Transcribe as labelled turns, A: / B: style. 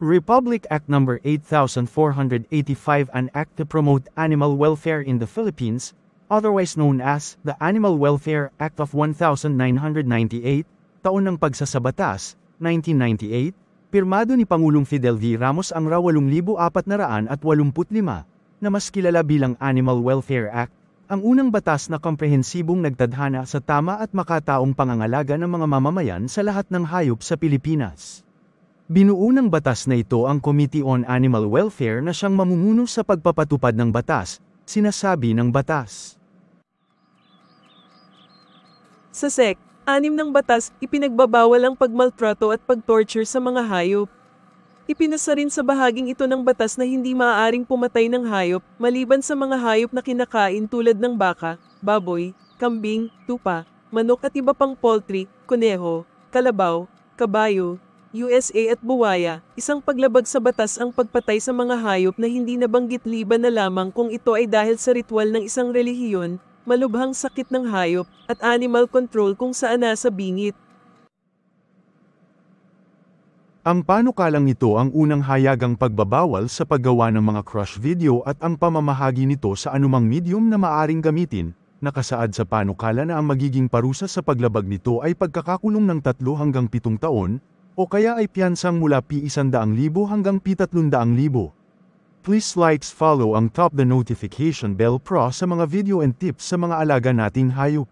A: Republic Act No. 8485, an act to promote animal welfare in the Philippines, otherwise known as the Animal Welfare Act of 1998, taon ng pagsasabatas, 1998, pirmado ni Pangulong Fidel V. Ramos ang RA 8,485, na mas kilala bilang Animal Welfare Act, ang unang batas na komprehensibong nagtadhana sa tama at makataong pangangalaga ng mga mamamayan sa lahat ng hayop sa Pilipinas. Binuo ng batas na ito ang Committee on Animal Welfare na siyang mamumuno sa pagpapatupad ng batas, sinasabi ng batas.
B: Sa SEC, 6 ng batas, ipinagbabawal ang pagmaltrato at pagtorture sa mga hayop. Ipinasa rin sa bahaging ito ng batas na hindi maaaring pumatay ng hayop, maliban sa mga hayop na kinakain tulad ng baka, baboy, kambing, tupa, manok at iba pang poultry, kuneho, kalabaw, kabayo, USA at buwaya. Isang paglabag sa batas ang pagpatay sa mga hayop na hindi nabanggit liban na lamang kung ito ay dahil sa ritual ng isang relihiyon, malubhang sakit ng hayop, at animal control kung saan nasa bingit.
A: Ang panukalang ito ang unang hayagang pagbabawal sa paggawa ng mga crush video at ang pamamahagi nito sa anumang medium na maaring gamitin. Nakasaad sa panukala na ang magiging parusa sa paglabag nito ay pagkakakulong ng 3 hanggang 7 taon, o kaya ay piyansang mula P100,000 hanggang P300,000. Please follow ang top the notification bell pro sa mga video and tips sa mga alaga nating hayop.